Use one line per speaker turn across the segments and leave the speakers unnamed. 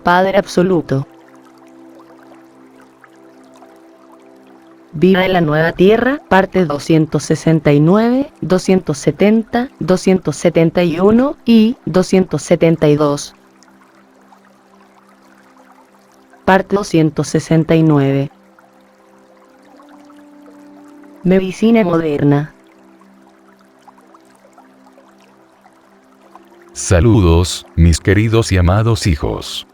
Padre absoluto. Vida en la Nueva Tierra, parte 269, 270, 271 y 272. Parte 269. Medicina moderna.
Saludos, mis queridos y amados hijos.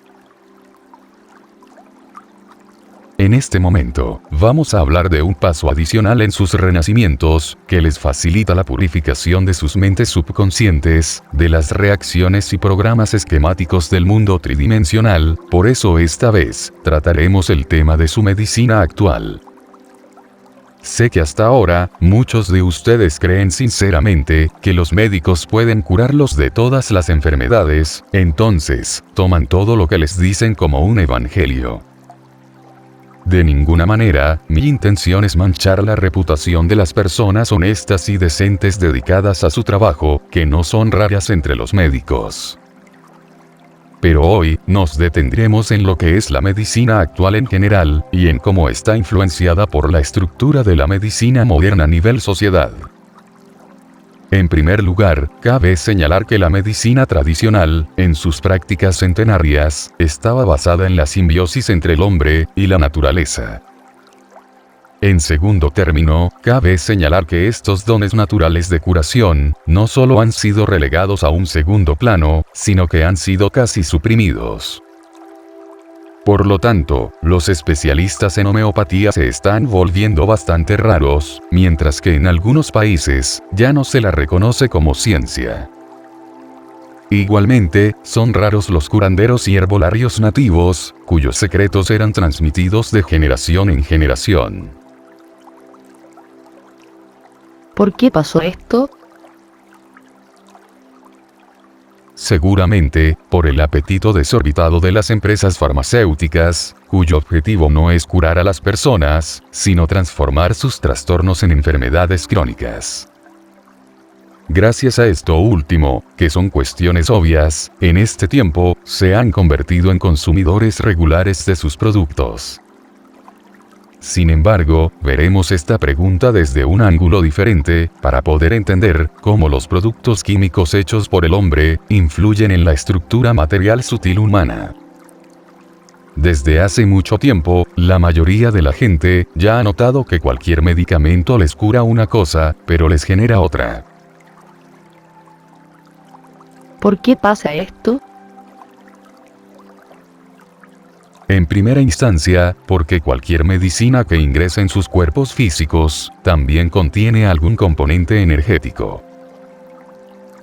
En este momento, vamos a hablar de un paso adicional en sus renacimientos, que les facilita la purificación de sus mentes subconscientes, de las reacciones y programas esquemáticos del mundo tridimensional. Por eso esta vez, trataremos el tema de su medicina actual. Sé que hasta ahora, muchos de ustedes creen sinceramente, que los médicos pueden curarlos de todas las enfermedades, entonces, toman todo lo que les dicen como un evangelio. De ninguna manera, mi intención es manchar la reputación de las personas honestas y decentes dedicadas a su trabajo, que no son raras entre los médicos. Pero hoy, nos detendremos en lo que es la medicina actual en general, y en cómo está influenciada por la estructura de la medicina moderna a nivel sociedad. En primer lugar, cabe señalar que la medicina tradicional, en sus prácticas centenarias, estaba basada en la simbiosis entre el hombre y la naturaleza. En segundo término, cabe señalar que estos dones naturales de curación, no solo han sido relegados a un segundo plano, sino que han sido casi suprimidos. Por lo tanto, los especialistas en homeopatía se están volviendo bastante raros, mientras que en algunos países, ya no se la reconoce como ciencia. Igualmente, son raros los curanderos y herbolarios nativos, cuyos secretos eran transmitidos de generación en generación.
¿Por qué pasó esto?
Seguramente, por el apetito desorbitado de las empresas farmacéuticas, cuyo objetivo no es curar a las personas, sino transformar sus trastornos en enfermedades crónicas. Gracias a esto último, que son cuestiones obvias, en este tiempo, se han convertido en consumidores regulares de sus productos. Sin embargo, veremos esta pregunta desde un ángulo diferente, para poder entender cómo los productos químicos hechos por el hombre, influyen en la estructura material sutil humana. Desde hace mucho tiempo, la mayoría de la gente, ya ha notado que cualquier medicamento les cura una cosa, pero les genera otra.
¿Por qué pasa esto?
En primera instancia, porque cualquier medicina que ingrese en sus cuerpos físicos, también contiene algún componente energético.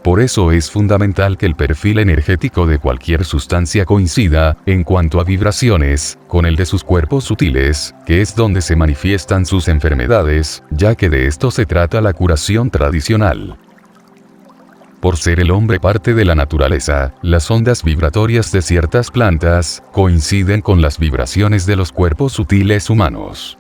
Por eso es fundamental que el perfil energético de cualquier sustancia coincida, en cuanto a vibraciones, con el de sus cuerpos sutiles, que es donde se manifiestan sus enfermedades, ya que de esto se trata la curación tradicional. Por ser el hombre parte de la naturaleza, las ondas vibratorias de ciertas plantas coinciden con las vibraciones de los cuerpos sutiles humanos.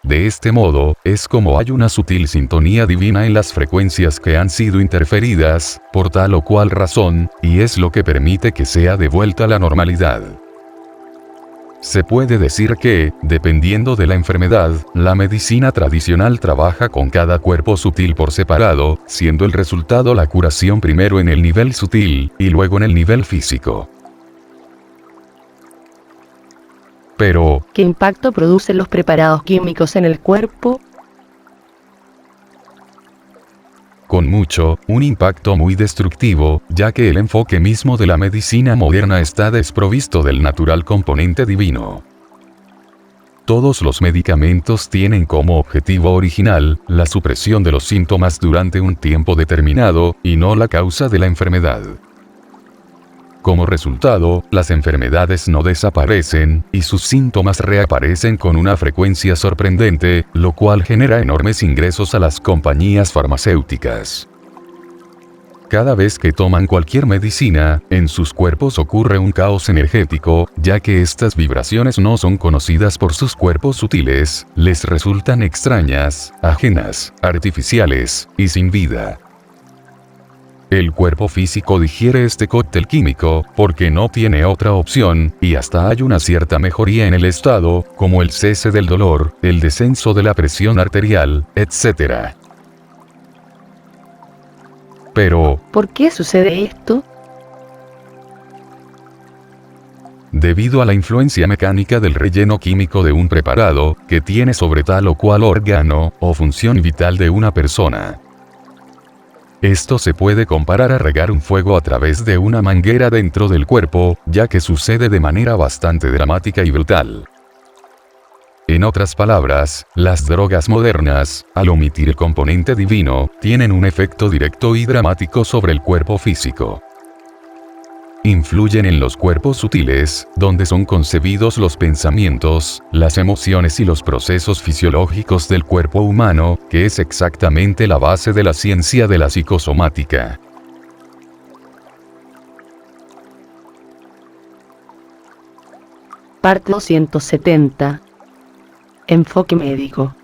De este modo, es como hay una sutil sintonía divina en las frecuencias que han sido interferidas, por tal o cual razón, y es lo que permite que sea devuelta la normalidad. Se puede decir que, dependiendo de la enfermedad, la medicina tradicional trabaja con cada cuerpo sutil por separado, siendo el resultado la curación primero en el nivel sutil, y luego en el nivel físico. Pero,
¿qué impacto producen los preparados químicos en el cuerpo?
con un impacto muy destructivo, ya que el enfoque mismo de la medicina moderna está desprovisto del natural componente divino. Todos los medicamentos tienen como objetivo original la supresión de los síntomas durante un tiempo determinado, y no la causa de la enfermedad. Como resultado, las enfermedades no desaparecen, y sus síntomas reaparecen con una frecuencia sorprendente, lo cual genera enormes ingresos a las compañías farmacéuticas. Cada vez que toman cualquier medicina, en sus cuerpos ocurre un caos energético, ya que estas vibraciones no son conocidas por sus cuerpos sutiles, les resultan extrañas, ajenas, artificiales, y sin vida. El cuerpo físico digiere este cóctel químico, porque no tiene otra opción, y hasta hay una cierta mejoría en el estado, como el cese del dolor, el descenso de la presión arterial, etc. Pero,
¿por qué sucede esto?
debido a la influencia mecánica del relleno químico de un preparado, que tiene sobre tal o cual órgano, o función vital de una persona. Esto se puede comparar a regar un fuego a través de una manguera dentro del cuerpo, ya que sucede de manera bastante dramática y brutal. En otras palabras, las drogas modernas, al omitir el componente divino, tienen un efecto directo y dramático sobre el cuerpo físico. Influyen en los cuerpos sutiles, donde son concebidos los pensamientos, las emociones y los procesos fisiológicos del cuerpo humano, que es exactamente la base de la ciencia de la psicosomática.
Parte 270. Enfoque médico.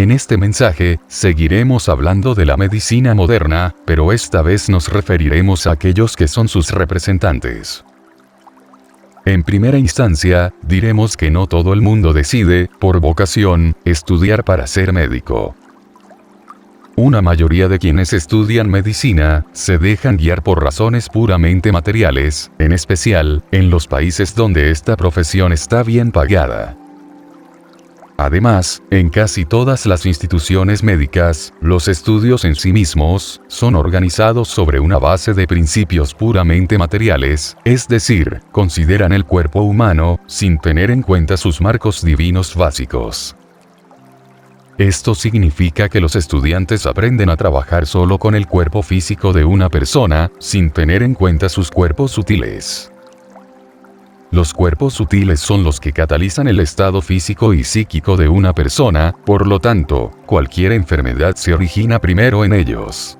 En este mensaje, seguiremos hablando de la medicina moderna, pero esta vez nos referiremos a aquellos que son sus representantes. En primera instancia, diremos que no todo el mundo decide, por vocación, estudiar para ser médico. Una mayoría de quienes estudian medicina, se dejan guiar por razones puramente materiales, en especial, en los países donde esta profesión está bien pagada. Además, en casi todas las instituciones médicas, los estudios en sí mismos, son organizados sobre una base de principios puramente materiales, es decir, consideran el cuerpo humano, sin tener en cuenta sus marcos divinos básicos. Esto significa que los estudiantes aprenden a trabajar solo con el cuerpo físico de una persona, sin tener en cuenta sus cuerpos sutiles. Los cuerpos sutiles son los que catalizan el estado físico y psíquico de una persona, por lo tanto, cualquier enfermedad se origina primero en ellos.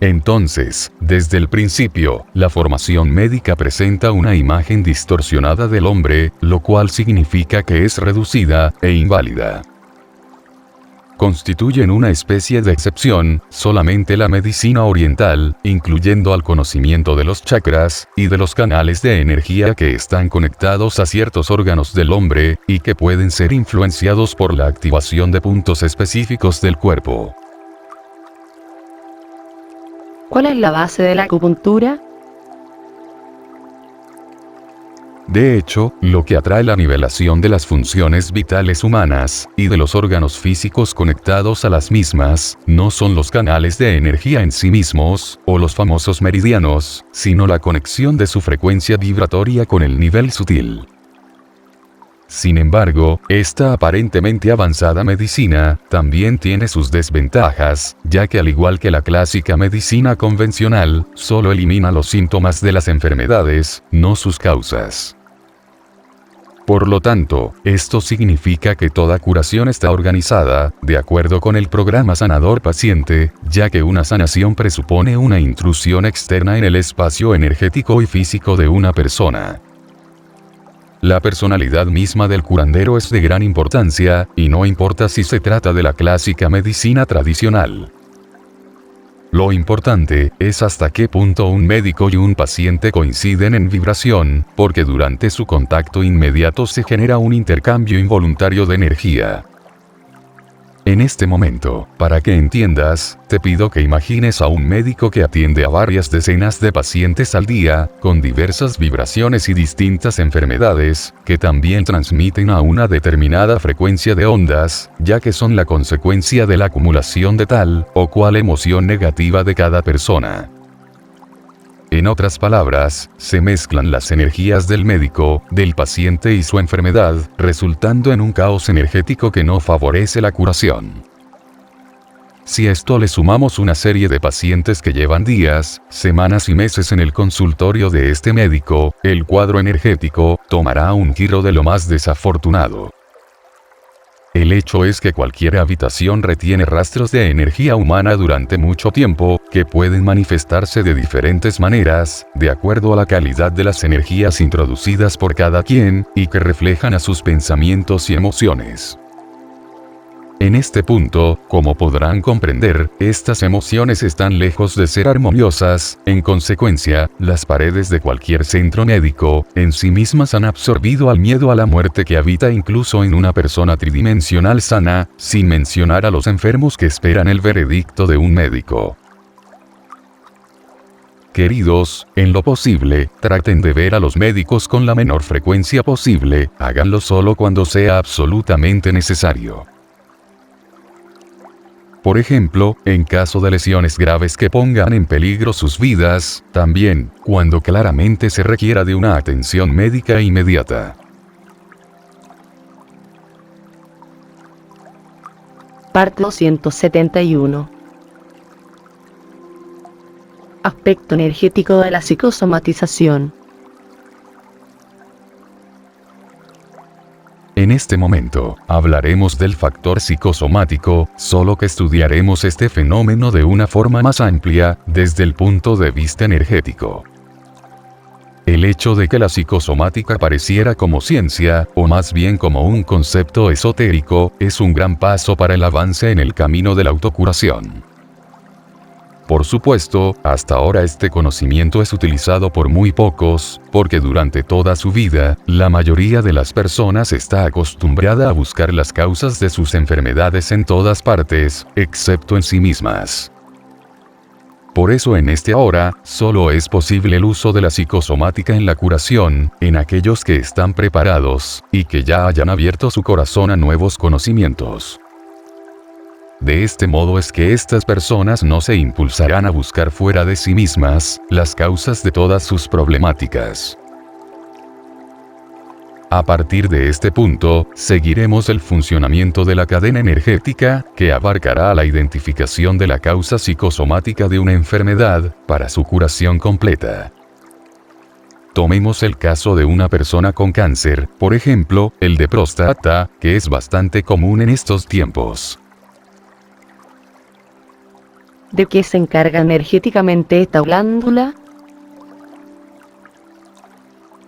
Entonces, desde el principio, la formación médica presenta una imagen distorsionada del hombre, lo cual significa que es reducida e inválida. Constituyen una especie de excepción, solamente la medicina oriental, incluyendo al conocimiento de los chakras, y de los canales de energía que están conectados a ciertos órganos del hombre, y que pueden ser influenciados por la activación de puntos específicos del cuerpo.
¿Cuál es la base de la acupuntura?
De hecho, lo que atrae la nivelación de las funciones vitales humanas, y de los órganos físicos conectados a las mismas, no son los canales de energía en sí mismos, o los famosos meridianos, sino la conexión de su frecuencia vibratoria con el nivel sutil. Sin embargo, esta aparentemente avanzada medicina, también tiene sus desventajas, ya que al igual que la clásica medicina convencional, solo elimina los síntomas de las enfermedades, no sus causas. Por lo tanto, esto significa que toda curación está organizada, de acuerdo con el programa sanador-paciente, ya que una sanación presupone una intrusión externa en el espacio energético y físico de una persona. La personalidad misma del curandero es de gran importancia, y no importa si se trata de la clásica medicina tradicional. Lo importante es hasta qué punto un médico y un paciente coinciden en vibración, porque durante su contacto inmediato se genera un intercambio involuntario de energía. En este momento, para que entiendas, te pido que imagines a un médico que atiende a varias decenas de pacientes al día, con diversas vibraciones y distintas enfermedades, que también transmiten a una determinada frecuencia de ondas, ya que son la consecuencia de la acumulación de tal o cual emoción negativa de cada persona. En otras palabras, se mezclan las energías del médico, del paciente y su enfermedad, resultando en un caos energético que no favorece la curación. Si a esto le sumamos una serie de pacientes que llevan días, semanas y meses en el consultorio de este médico, el cuadro energético tomará un giro de lo más desafortunado. El hecho es que cualquier habitación retiene rastros de energía humana durante mucho tiempo, que pueden manifestarse de diferentes maneras, de acuerdo a la calidad de las energías introducidas por cada quien, y que reflejan a sus pensamientos y emociones. En este punto, como podrán comprender, estas emociones están lejos de ser armoniosas, en consecuencia, las paredes de cualquier centro médico, en sí mismas han absorbido al miedo a la muerte que habita incluso en una persona tridimensional sana, sin mencionar a los enfermos que esperan el veredicto de un médico. Queridos, en lo posible, traten de ver a los médicos con la menor frecuencia posible, háganlo solo cuando sea absolutamente necesario. Por ejemplo, en caso de lesiones graves que pongan en peligro sus vidas, también, cuando claramente se requiera de una atención médica inmediata.
Parte 271. Aspecto energético de la psicosomatización.
En este momento, hablaremos del factor psicosomático, solo que estudiaremos este fenómeno de una forma más amplia, desde el punto de vista energético. El hecho de que la psicosomática pareciera como ciencia, o más bien como un concepto esotérico, es un gran paso para el avance en el camino de la autocuración. Por supuesto, hasta ahora este conocimiento es utilizado por muy pocos, porque durante toda su vida, la mayoría de las personas está acostumbrada a buscar las causas de sus enfermedades en todas partes, excepto en sí mismas. Por eso en este ahora, solo es posible el uso de la psicosomática en la curación, en aquellos que están preparados, y que ya hayan abierto su corazón a nuevos conocimientos. De este modo es que estas personas no se impulsarán a buscar fuera de sí mismas las causas de todas sus problemáticas. A partir de este punto, seguiremos el funcionamiento de la cadena energética, que abarcará la identificación de la causa psicosomática de una enfermedad, para su curación completa. Tomemos el caso de una persona con cáncer, por ejemplo, el de próstata, que es bastante común en estos tiempos.
¿De qué se encarga energéticamente esta glándula?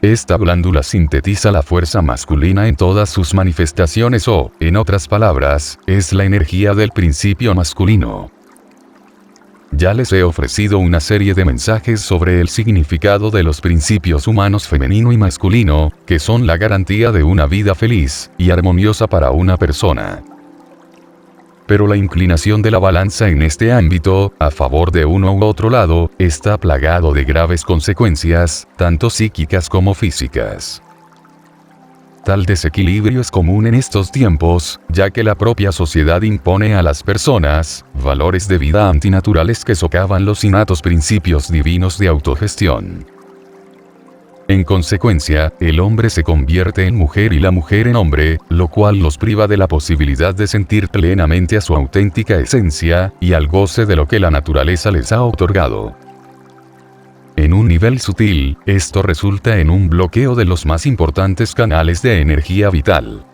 Esta glándula sintetiza la fuerza masculina en todas sus manifestaciones o, en otras palabras, es la energía del principio masculino. Ya les he ofrecido una serie de mensajes sobre el significado de los principios humanos femenino y masculino, que son la garantía de una vida feliz y armoniosa para una persona. Pero la inclinación de la balanza en este ámbito, a favor de uno u otro lado, está plagado de graves consecuencias, tanto psíquicas como físicas. Tal desequilibrio es común en estos tiempos, ya que la propia sociedad impone a las personas valores de vida antinaturales que socavan los innatos principios divinos de autogestión. En consecuencia, el hombre se convierte en mujer y la mujer en hombre, lo cual los priva de la posibilidad de sentir plenamente a su auténtica esencia, y al goce de lo que la naturaleza les ha otorgado. En un nivel sutil, esto resulta en un bloqueo de los más importantes canales de energía vital.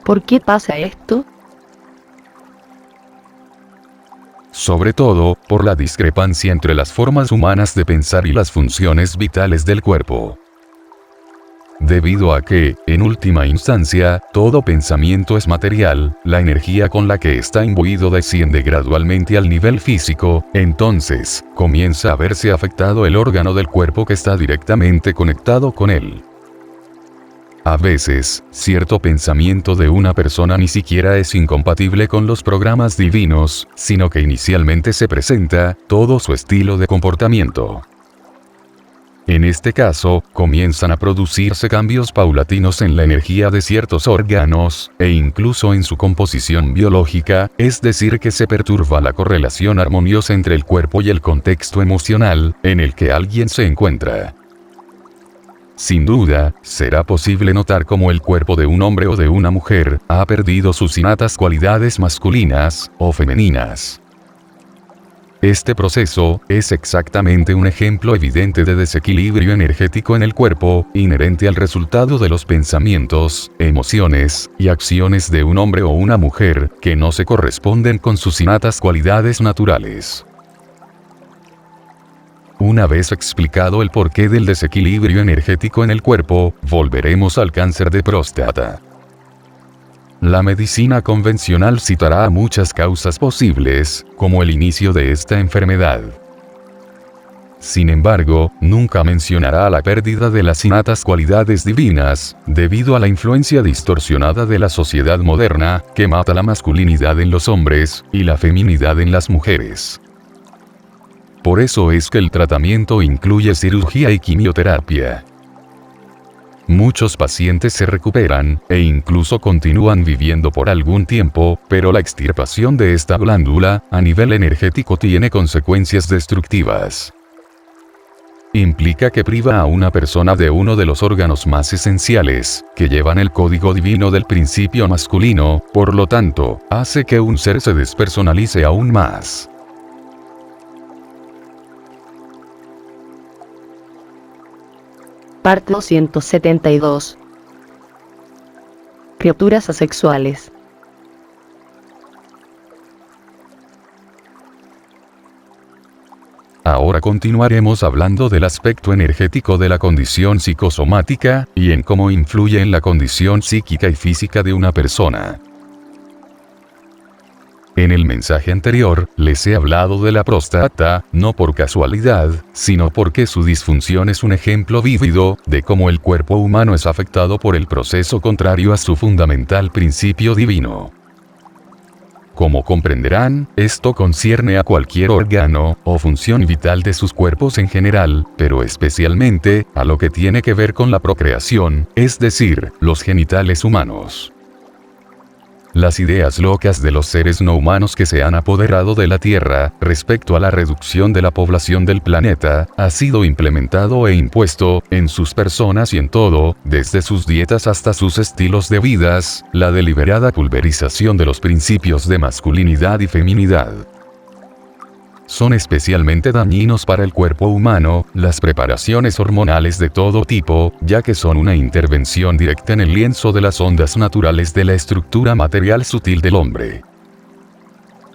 ¿Por qué pasa esto?
Sobre todo, por la discrepancia entre las formas humanas de pensar y las funciones vitales del cuerpo. Debido a que, en última instancia, todo pensamiento es material, la energía con la que está imbuido desciende gradualmente al nivel físico, entonces, comienza a verse afectado el órgano del cuerpo que está directamente conectado con él. A veces, cierto pensamiento de una persona ni siquiera es incompatible con los programas divinos, sino que inicialmente se presenta todo su estilo de comportamiento. En este caso, comienzan a producirse cambios paulatinos en la energía de ciertos órganos, e incluso en su composición biológica, es decir que se perturba la correlación armoniosa entre el cuerpo y el contexto emocional, en el que alguien se encuentra. Sin duda, será posible notar cómo el cuerpo de un hombre o de una mujer ha perdido sus innatas cualidades masculinas o femeninas. Este proceso es exactamente un ejemplo evidente de desequilibrio energético en el cuerpo, inherente al resultado de los pensamientos, emociones y acciones de un hombre o una mujer que no se corresponden con sus innatas cualidades naturales. Una vez explicado el porqué del desequilibrio energético en el cuerpo, volveremos al cáncer de próstata. La medicina convencional citará muchas causas posibles, como el inicio de esta enfermedad. Sin embargo, nunca mencionará la pérdida de las innatas cualidades divinas, debido a la influencia distorsionada de la sociedad moderna, que mata la masculinidad en los hombres, y la feminidad en las mujeres. Por eso es que el tratamiento incluye cirugía y quimioterapia. Muchos pacientes se recuperan, e incluso continúan viviendo por algún tiempo, pero la extirpación de esta glándula, a nivel energético, tiene consecuencias destructivas. Implica que priva a una persona de uno de los órganos más esenciales, que llevan el código divino del principio masculino, por lo tanto, hace que un ser se despersonalice aún más.
Parte 272. Criaturas asexuales.
Ahora continuaremos hablando del aspecto energético de la condición psicosomática, y en cómo influye en la condición psíquica y física de una persona. En el mensaje anterior, les he hablado de la próstata, no por casualidad, sino porque su disfunción es un ejemplo vívido, de cómo el cuerpo humano es afectado por el proceso contrario a su fundamental principio divino. Como comprenderán, esto concierne a cualquier órgano, o función vital de sus cuerpos en general, pero especialmente, a lo que tiene que ver con la procreación, es decir, los genitales humanos. Las ideas locas de los seres no humanos que se han apoderado de la Tierra, respecto a la reducción de la población del planeta, ha sido implementado e impuesto, en sus personas y en todo, desde sus dietas hasta sus estilos de vidas, la deliberada pulverización de los principios de masculinidad y feminidad. Son especialmente dañinos para el cuerpo humano, las preparaciones hormonales de todo tipo, ya que son una intervención directa en el lienzo de las ondas naturales de la estructura material sutil del hombre.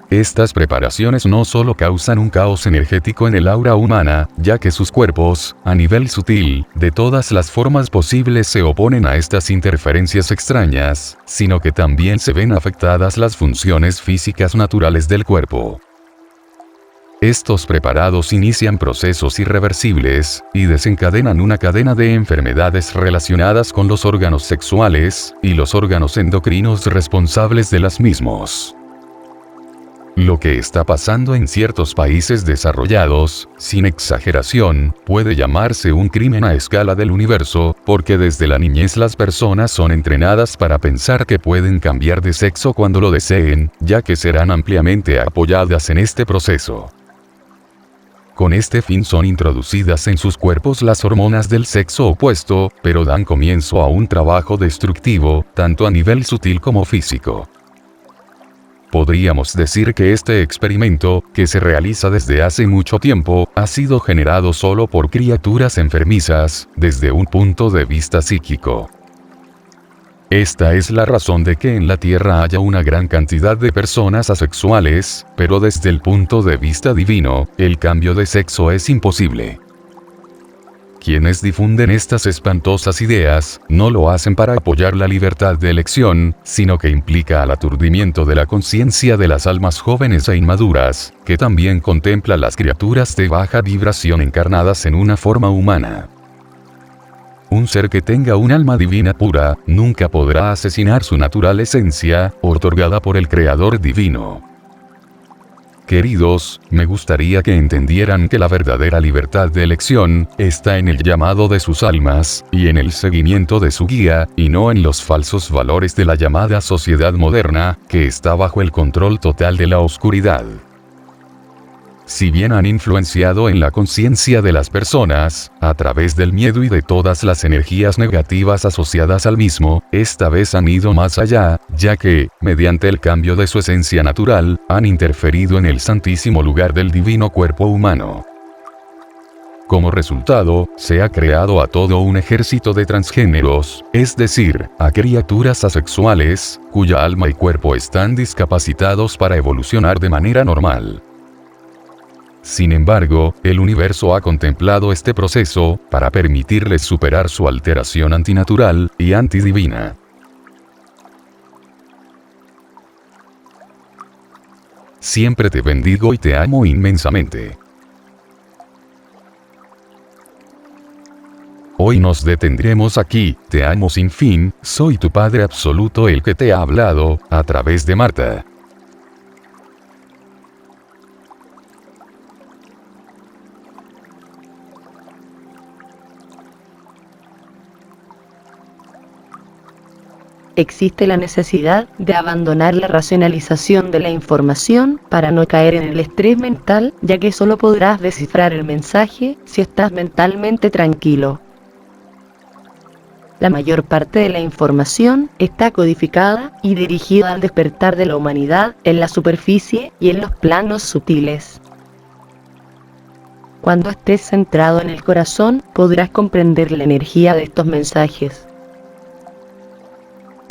Estas preparaciones no solo causan un caos energético en el aura humana, ya que sus cuerpos, a nivel sutil, de todas las formas posibles se oponen a estas interferencias extrañas, sino que también se ven afectadas las funciones físicas naturales del cuerpo. Estos preparados inician procesos irreversibles, y desencadenan una cadena de enfermedades relacionadas con los órganos sexuales, y los órganos endocrinos responsables de las mismos. Lo que está pasando en ciertos países desarrollados, sin exageración, puede llamarse un crimen a escala del universo, porque desde la niñez las personas son entrenadas para pensar que pueden cambiar de sexo cuando lo deseen, ya que serán ampliamente apoyadas en este proceso. Con este fin son introducidas en sus cuerpos las hormonas del sexo opuesto, pero dan comienzo a un trabajo destructivo, tanto a nivel sutil como físico. Podríamos decir que este experimento, que se realiza desde hace mucho tiempo, ha sido generado solo por criaturas enfermizas, desde un punto de vista psíquico. Esta es la razón de que en la Tierra haya una gran cantidad de personas asexuales, pero desde el punto de vista divino, el cambio de sexo es imposible. Quienes difunden estas espantosas ideas, no lo hacen para apoyar la libertad de elección, sino que implica al aturdimiento de la conciencia de las almas jóvenes e inmaduras, que también contempla las criaturas de baja vibración encarnadas en una forma humana. Un ser que tenga un alma divina pura, nunca podrá asesinar su natural esencia, otorgada por el Creador divino. Queridos, me gustaría que entendieran que la verdadera libertad de elección, está en el llamado de sus almas, y en el seguimiento de su guía, y no en los falsos valores de la llamada sociedad moderna, que está bajo el control total de la oscuridad. Si bien han influenciado en la conciencia de las personas, a través del miedo y de todas las energías negativas asociadas al mismo, esta vez han ido más allá, ya que, mediante el cambio de su esencia natural, han interferido en el santísimo lugar del divino cuerpo humano. Como resultado, se ha creado a todo un ejército de transgéneros, es decir, a criaturas asexuales, cuya alma y cuerpo están discapacitados para evolucionar de manera normal. Sin embargo, el universo ha contemplado este proceso, para permitirles superar su alteración antinatural, y antidivina. Siempre te bendigo y te amo inmensamente. Hoy nos detendremos aquí. Te amo sin fin, soy tu Padre absoluto, el que te ha hablado, a través de Marta.
Existe la necesidad de abandonar la racionalización de la información para no caer en el estrés mental, ya que solo podrás descifrar el mensaje si estás mentalmente tranquilo. La mayor parte de la información está codificada y dirigida al despertar de la humanidad en la superficie y en los planos sutiles. Cuando estés centrado en el corazón, podrás comprender la energía de estos mensajes.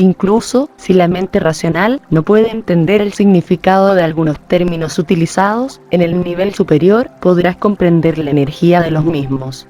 Incluso si la mente racional no puede entender el significado de algunos términos utilizados, en el nivel superior podrás comprender la energía de los mismos.